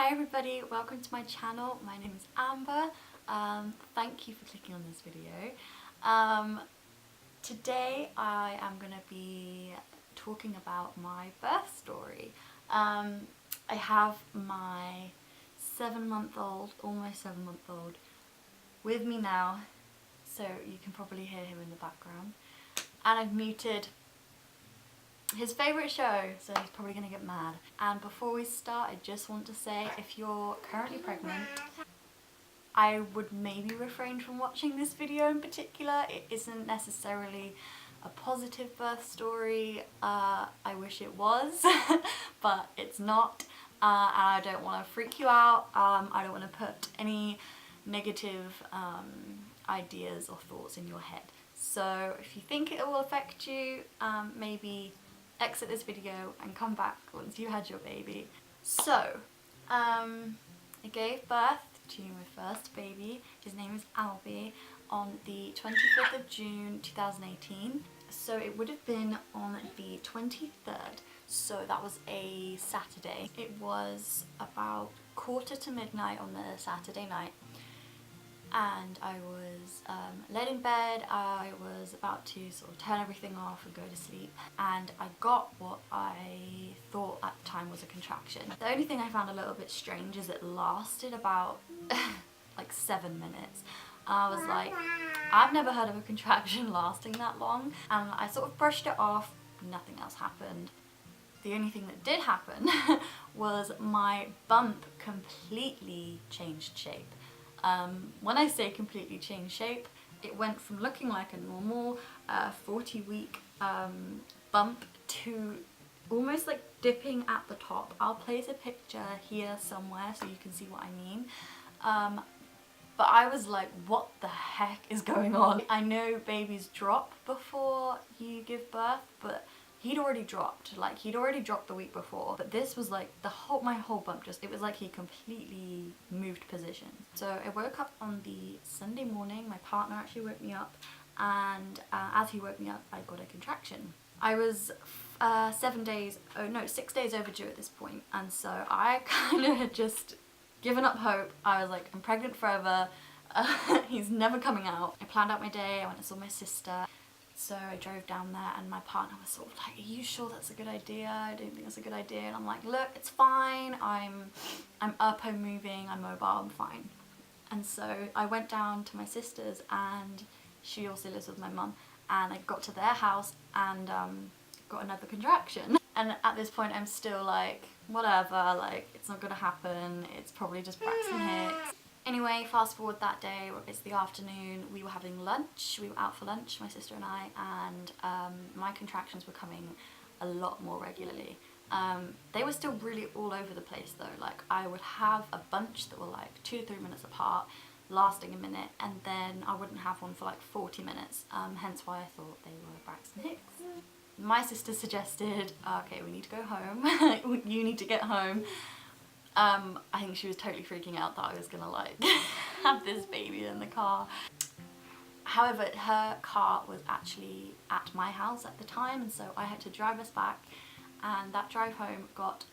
Hi everybody, welcome to my channel. My name is Amber. Thank you for clicking on this video. Today I am going to be talking about my birth story. I have my 7-month-old, almost 7-month-old, with me now, so you can probably hear him in the background. And I've muted his favourite show, so he's probably going to get mad. And before we start, I just want to say, if you're currently pregnant, I would maybe refrain from watching this video in particular. It isn't necessarily a positive birth story. I wish it was, but it's not. And I don't want to freak you out. I don't want to put any negative ideas or thoughts in your head. So if you think it will affect you, maybe exit this video and come back once you had your baby. So, I gave birth to my first baby. His name is Albie on the 25th of June 2018. So it would have been on the 23rd. So that was a Saturday. It was about 1:45 on the Saturday night. And I was laid in bed. I was about to sort of turn everything off and go to sleep, and I got what I thought at the time was a contraction. The only thing I found a little bit strange is it lasted about like 7 minutes. I was like, I've never heard of a contraction lasting that long, and I sort of brushed it off. Nothing else happened. The only thing that did happen was my bump completely changed shape. When I say completely changed shape, it went from looking like a normal 40-week bump to almost like dipping at the top. I'll place a picture here somewhere so you can see what I mean. But I was like, what the heck is going on? I know babies drop before you give birth, but he'd already dropped. Like, he'd already dropped the week before, but this was like my whole bump just, it was like he completely moved position. So I woke up on the Sunday morning. My partner actually woke me up, and as he woke me up, I got a contraction. I was 6 days overdue at this point, and so I kind of had just given up hope. I was like, I'm pregnant forever. He's never coming out. I planned out my day. I went and saw my sister. So I drove down there, and my partner was sort of like, are you sure that's a good idea? I don't think that's a good idea. And I'm like, look, it's fine. I'm up, I'm moving, I'm mobile, I'm fine. And so I went down to my sister's, and she also lives with my mum, and I got to their house and got another contraction. And at this point I'm still like, whatever, like, it's not gonna happen. It's probably just Braxton Hicks. Anyway, fast forward that day, it's the afternoon, we were having lunch, we were out for lunch, my sister and I, and my contractions were coming a lot more regularly. They were still really all over the place though. Like, I would have a bunch that were like 2 to 3 minutes apart, lasting a minute, and then I wouldn't have one for like 40 minutes, hence why I thought they were Braxton Hicks. My sister suggested, okay, we need to go home, you need to get home. I think she was totally freaking out that I was gonna like have this baby in the car. However, her car was actually at my house at the time, and so I had to drive us back, and that drive home got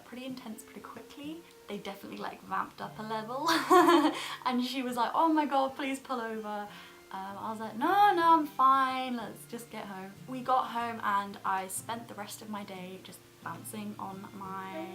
pretty intense pretty quickly. They definitely like vamped up a level and she was like, oh my god, please pull over. I was like, no, I'm fine, let's just get home. We got home, and I spent the rest of my day just bouncing on my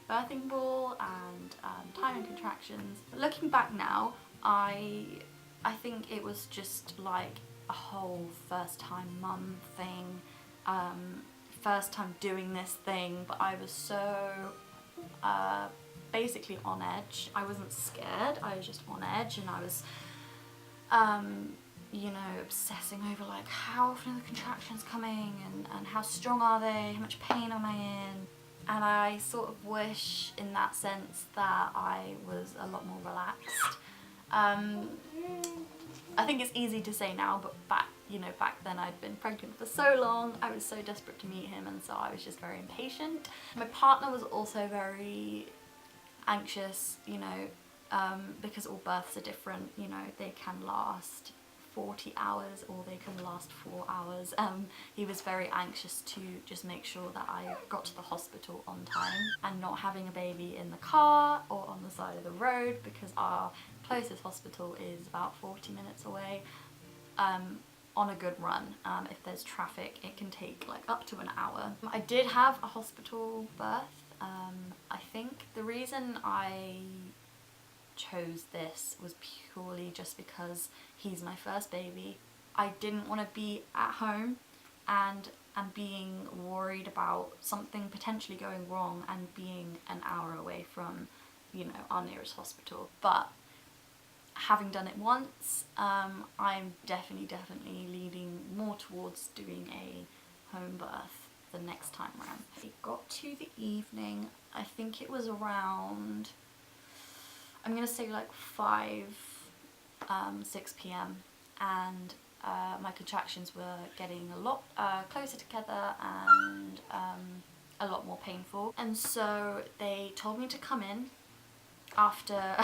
birthing ball and timing contractions. But looking back now, I think it was just like a whole first time mum thing, first time doing this thing, but I was so basically on edge. I wasn't scared, I was just on edge, and I was you know, obsessing over like, how often are the contractions coming, and how strong are they, how much pain am I in? And I sort of wish in that sense that I was a lot more relaxed. I think it's easy to say now, but back then I'd been pregnant for so long, I was so desperate to meet him, and so I was just very impatient. My partner was also very anxious, you know, because all births are different, you know, they can last 40 hours or they can last 4 hours. He was very anxious to just make sure that I got to the hospital on time, and not having a baby in the car or on side of the road because our closest hospital is about 40 minutes away. On a good run. If there's traffic, it can take like up to an hour. I did have a hospital birth. I think the reason I chose this was purely just because he's my first baby. I didn't want to be at home and being worried about something potentially going wrong and being an hour away from, you know, our nearest hospital. But having done it once, I'm definitely leaning more towards doing a home birth the next time around. It got to the evening, I think it was around, I'm gonna say like 6 p.m. and my contractions were getting a lot closer together and a lot more painful. And so they told me to come in after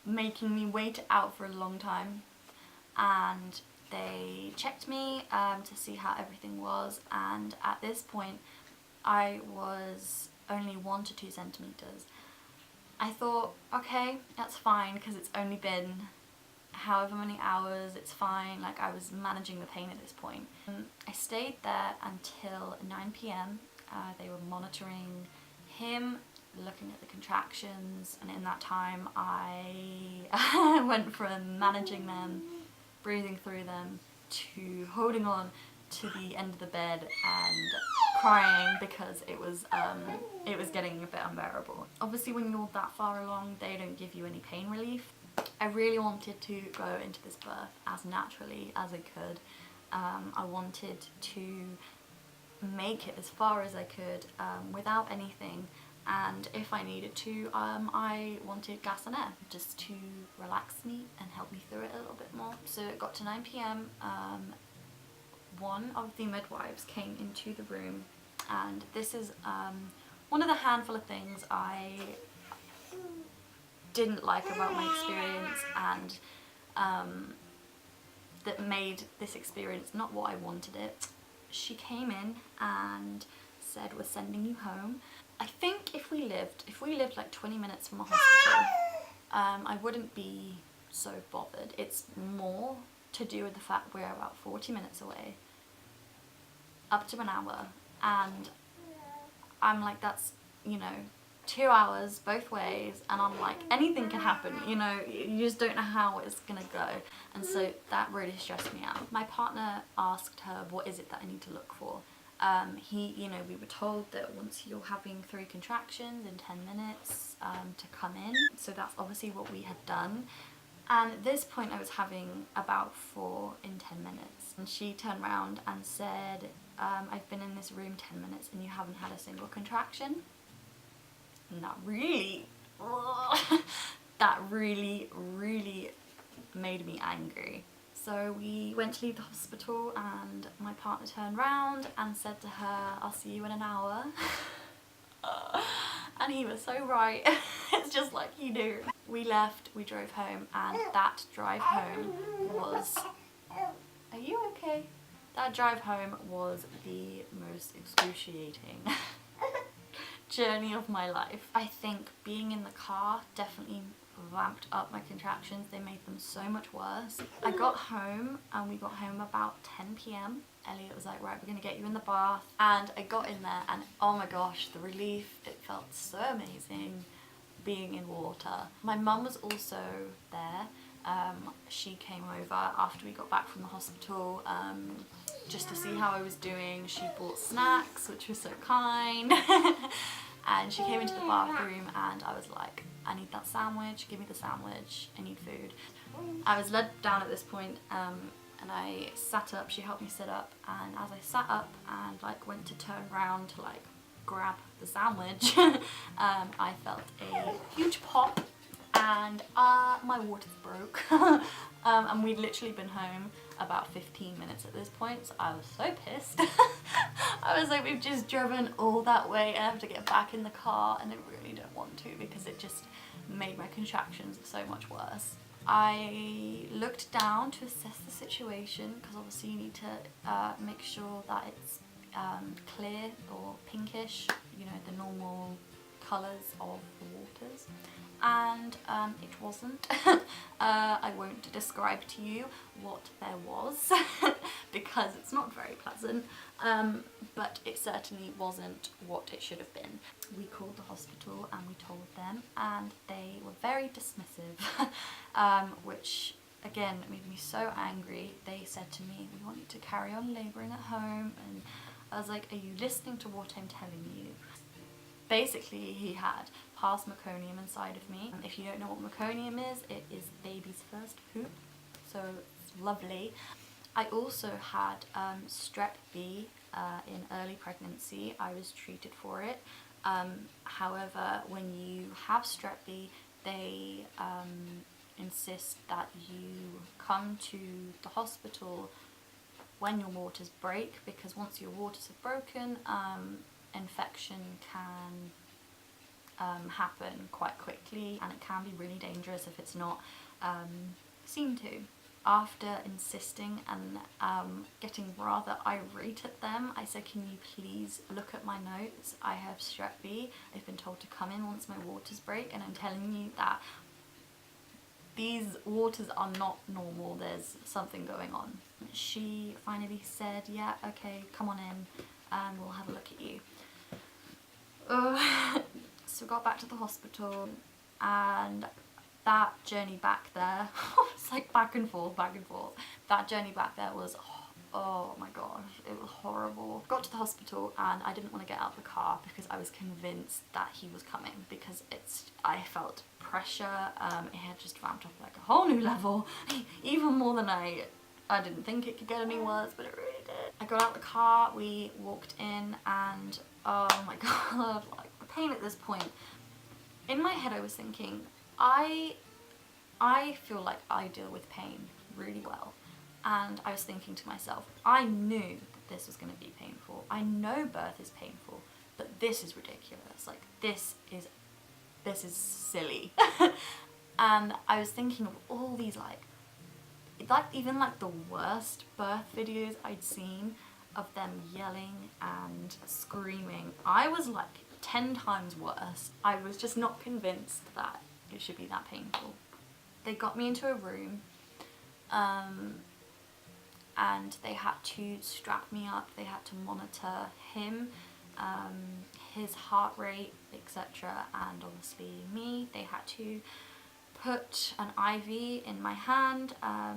making me wait out for a long time, and they checked me to see how everything was, and at this point I was only 1 to 2 centimeters. I thought, okay, that's fine because it's only been however many hours, it's fine, like I was managing the pain at this point. I stayed there until 9 p.m. They were monitoring him, looking at the contractions, and in that time I went from managing them, breathing through them, to holding on to the end of the bed and crying because it was getting a bit unbearable. Obviously when you're that far along, they don't give you any pain relief. I really wanted to go into this birth as naturally as I could. I wanted to make it as far as I could without anything, and if I needed to, I wanted gas and air just to relax me and help me through it a little bit more. So it got to 9 p.m. One of the midwives came into the room, and this is one of the handful of things I didn't like about my experience, and that made this experience not what I wanted it. She came in and said, "We're sending you home." I think if we lived like 20 minutes from a hospital, I wouldn't be so bothered. It's more to do with the fact we're about 40 minutes away, up to an hour, and I'm like, that's, you know, 2 hours both ways, and I'm like, anything can happen, you know, you just don't know how it's gonna go. And so that really stressed me out. My partner asked her, what is it that I need to look for? You know, we were told that once you're having 3 contractions in 10 minutes to come in, so that's obviously what we had done. And at this point I was having about 4 in 10 minutes. And she turned around and said, I've been in this room 10 minutes and you haven't had a single contraction. And that really made me angry. So we went to leave the hospital and my partner turned around and said to her, "I'll see you in an hour." And he was so right. It's just like you do. We left, we drove home, and that drive home was... Are you okay? That drive home was the most excruciating journey of my life. I think being in the car definitely ramped up my contractions. They made them so much worse. I got home and we got home about 10 p.m. Elliot was like, right, we're gonna get you in the bath. And I got in there and oh my gosh, the relief, it felt so amazing being in water. My mum was also there. She came over after we got back from the hospital just to see how I was doing. She bought snacks, which was so kind. And she came into the bathroom and I was like, I need that sandwich, give me the sandwich, I need food. I was led down at this point and I sat up, she helped me sit up, and as I sat up and like went to turn around to like grab the sandwich, I felt a huge pop and my waters broke. And we'd literally been home about 15 minutes at this point, so I was so pissed. I was like, we've just driven all that way and I have to get back in the car, and I really don't want to because it just made my contractions so much worse. I looked down to assess the situation because obviously you need to make sure that it's clear or pinkish, you know, the normal colours of the waters. and it wasn't. I won't describe to you what there was because it's not very pleasant, but it certainly wasn't what it should have been. We called the hospital and we told them, and they were very dismissive, which again made me so angry. They said to me, "We want you to carry on labouring at home," and I was like, "Are you listening to what I'm telling you?" Basically, he had pars meconium inside of me. If you don't know what meconium is, it is baby's first poop, so it's lovely. I also had strep B in early pregnancy. I was treated for it. However, when you have strep B, they insist that you come to the hospital when your waters break, because once your waters have broken, infection can happen quite quickly, and it can be really dangerous if it's not seen to. After insisting and getting rather irate at them, I said, "Can you please look at my notes? I have strep B. I've been told to come in once my waters break, and I'm telling you that these waters are not normal. There's something going on." She finally said, "Yeah, okay, come on in and we'll have a look at you." So we got back to the hospital, and that journey back there, it's like back and forth, back and forth. That journey back there was, oh my gosh, it was horrible. Got to the hospital and I didn't want to get out of the car because I was convinced that he was coming, because I felt pressure. It had just ramped up like a whole new level, even more than I didn't think it could get any worse, but it really did. I got out the car, we walked in, and oh my god, like the pain at this point. In my head I was thinking, I feel like I deal with pain really well, and I was thinking to myself, I knew that this was going to be painful. I know birth is painful, but this is ridiculous. Like this is silly. And I was thinking of all these even like the worst birth videos I'd seen of them yelling and screaming. I was like 10 times worse. I was just not convinced that it should be that painful. They got me into a room and they had to strap me up. They had to monitor him, his heart rate, etc. and obviously me. They had to put an IV in my hand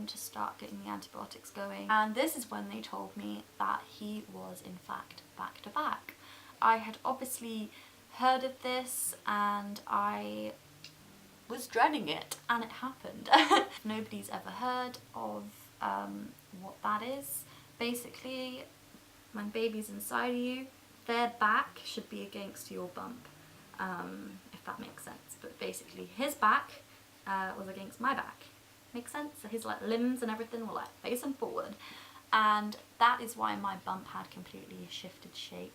to start getting the antibiotics going. And this is when they told me that he was in fact back to back. I had obviously heard of this and I was dreading it, and it happened. Nobody's ever heard of what that is. Basically, when baby's inside of you, their back should be against your bump, if that makes sense. But basically his back was against my back. Makes sense? So his like limbs and everything were like facing forward, and that is why my bump had completely shifted shape.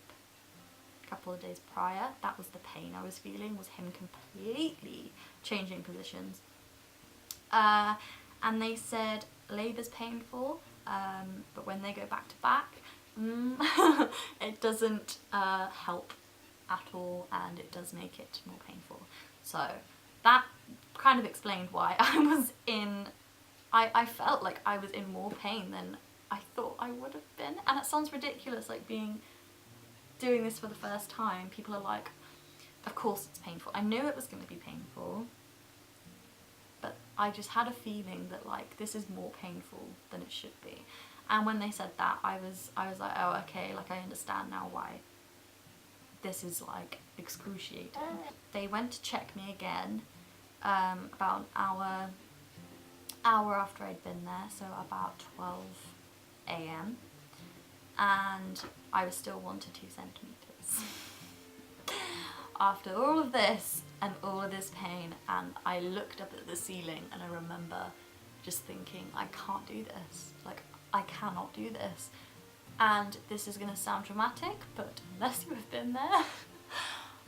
A couple of days prior, that was the pain I was feeling, was him completely changing positions. And they said labour's painful, but when they go back to back, it doesn't help at all, and it does make it more painful. So that kind of explained why I felt like I was in more pain than I thought I would have been. And it sounds ridiculous, like doing this for the first time. People are like, of course it's painful. I knew it was going to be painful, but I just had a feeling that like this is more painful than it should be. And when they said that, I was like, oh okay, like I understand now why this is like excruciating. They went to check me again about an hour after I'd been there, so about 12 AM, and I was still 1 to 2 centimeters. After all of this and all of this pain, and I looked up at the ceiling and I remember just thinking, I can't do this, like I cannot do this. And this is gonna sound dramatic, but unless you have been there,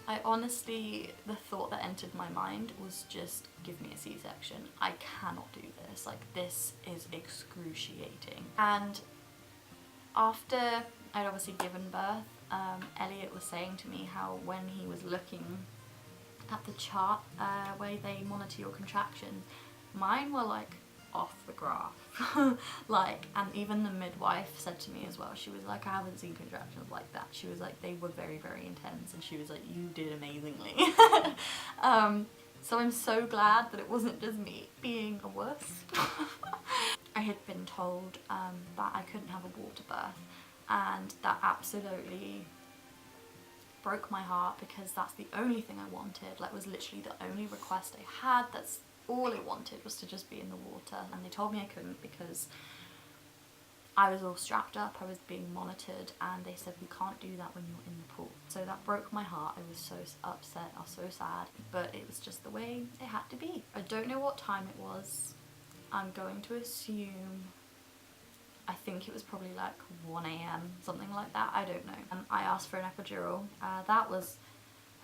I honestly, the thought that entered my mind was just, give me a C-section. I cannot do this, like this is excruciating. And after I'd obviously given birth, Elliot was saying to me how when he was looking at the chart where they monitor your contractions, mine were like off the graph. Like, and even the midwife said to me as well, she was like, I haven't seen contractions like that. She was like, they were very, very intense, and she was like, you did amazingly. So I'm so glad that it wasn't just me being a wuss. I had been told that I couldn't have a water birth, and that absolutely broke my heart, because that's the only thing I wanted. Like, was literally the only request I had. That's all I wanted, was to just be in the water, and they told me I couldn't because I was all strapped up, I was being monitored, and they said we can't do that when you're in the pool. So that broke my heart. I was so upset, I was so sad, but it was just the way it had to be. I don't know what time it was. I'm going to assume, I think it was probably like 1 AM, something like that, I don't know. I asked for an epidural. That was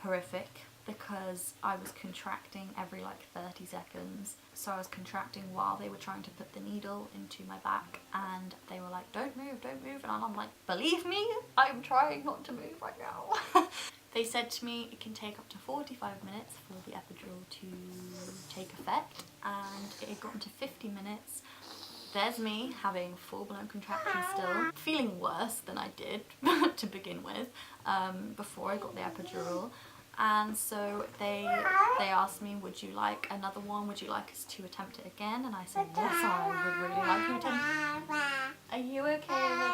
horrific because I was contracting every like 30 seconds. So I was contracting while they were trying to put the needle into my back, and they were like, don't move, and I'm like, believe me, I'm trying not to move right now. They said to me it can take up to 45 minutes for the epidural to take effect, and it got into 50 minutes. There's me having full-blown contractions still, feeling worse than I did to begin with before I got the epidural. And so they asked me, would you like another one? Would you like us to attempt it again? And I said, yes, I would really like you to attempt it. Are you okay over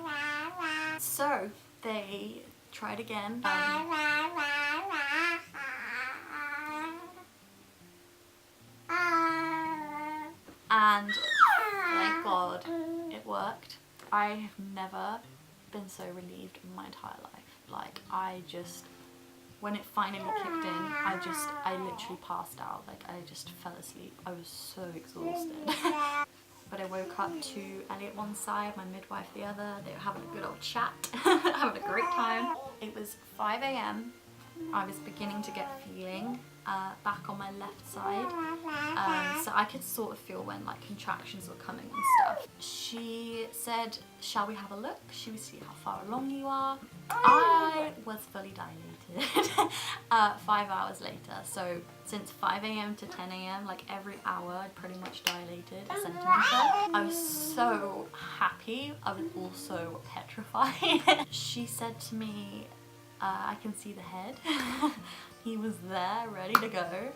there? So they tried again. And thank God it worked. I have never been so relieved in my entire life. Like, when it finally kicked in, I literally passed out. Like, I just fell asleep. I was so exhausted. But I woke up to Elliot one side, my midwife the other. They were having a good old chat, having a great time. It was 5 AM. I was beginning to get feeling back on my left side, so I could sort of feel when like contractions were coming and stuff. She said, shall we have a look? She would see how far along you are. I was fully dilated 5 hours later. So since 5 AM to 10 AM, like every hour I pretty much dilated a centimetre. I was so happy. I was also petrified. She said to me, I can see the head. He was there, ready to go.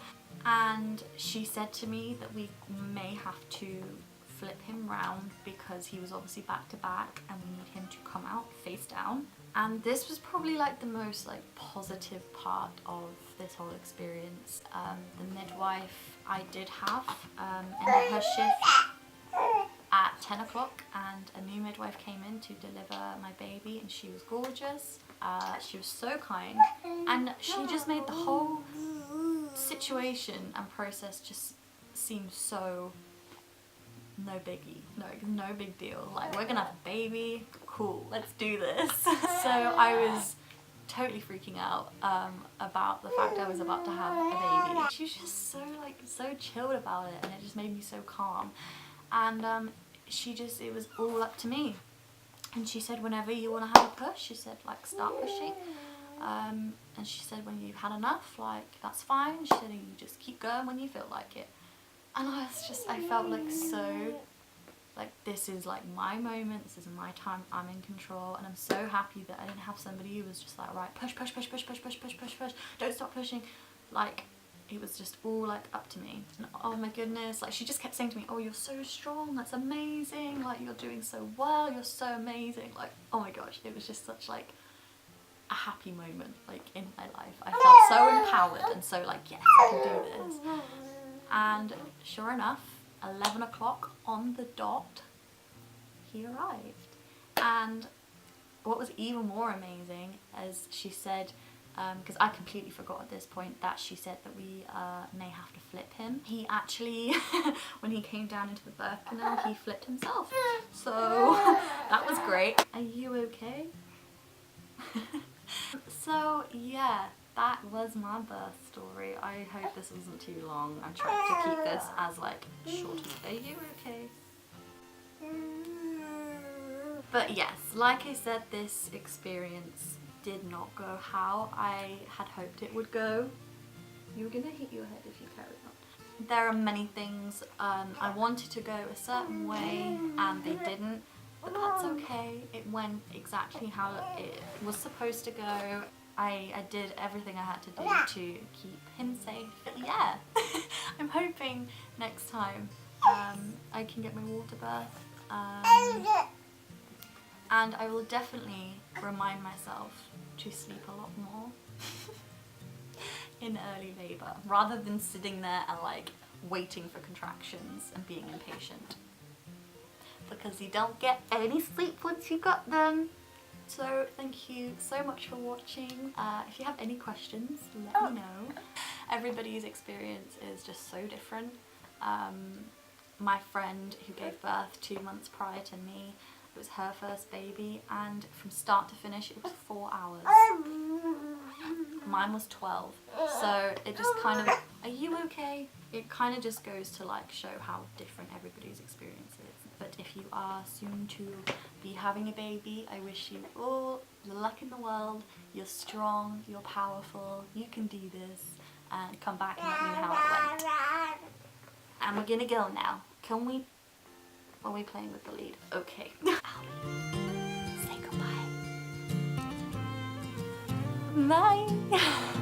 And she said to me that we may have to flip him round because he was obviously back to back, and we need him to come out face down. And this was probably like the most like positive part of this whole experience. The midwife I did have ended her shift at 10 o'clock, and a new midwife came in to deliver my baby, and she was gorgeous. She was so kind, and she just made the whole situation and process just seem so no biggie, no big deal. Like, we're gonna have a baby, cool, let's do this. So I was totally freaking out about the fact I was about to have a baby. She was just so chilled about it, and it just made me so calm. And it was all up to me. And she said, whenever you want to have a push, she said, like, start pushing. And she said, when you've had enough, like, that's fine. She said, you just keep going when you feel like it. And I felt like so, like, this is like my moment, this is my time, I'm in control. And I'm so happy that I didn't have somebody who was just like, right, push, don't stop pushing. Like, it was just all like up to me. And oh my goodness, like, she just kept saying to me, oh, you're so strong, that's amazing, like, you're doing so well, you're so amazing. Like, oh my gosh, it was just such like a happy moment like in my life. I felt so empowered and so like, yes, I can do this. And sure enough, 11 o'clock on the dot, he arrived. And what was even more amazing, as she said, because I completely forgot at this point, that she said that we may have to flip him. He actually, when he came down into the birth canal, he flipped himself. So that was great. Are you okay? So yeah, that was my birth story. I hope this wasn't too long. I'm trying to keep this as like short as, are you okay? But yes, like I said, this experience did not go how I had hoped it would go. You were gonna hit your head if you carried on. There are many things I wanted to go a certain way and they didn't, but that's okay. It went exactly how it was supposed to go. I did everything I had to do to keep him safe. But yeah, I'm hoping next time I can get my water birth. And I will definitely remind myself to sleep a lot more in early labour, rather than sitting there and like waiting for contractions and being impatient. Because you don't get any sleep once you got them. So thank you so much for watching. If you have any questions, let me know. Everybody's experience is just so different. My friend who gave birth 2 months prior to me, it was her first baby, and from start to finish it was 4 hours. Mine was 12. So it just kind of, are you okay? It kind of just goes to like show how different everybody's experience is. But if you are soon to be having a baby, I wish you all the luck in the world. You're strong, you're powerful, you can do this, and come back and let me know how it went. And we're gonna go now. Can we? Are we playing with the lead? Okay. Say goodbye. Bye.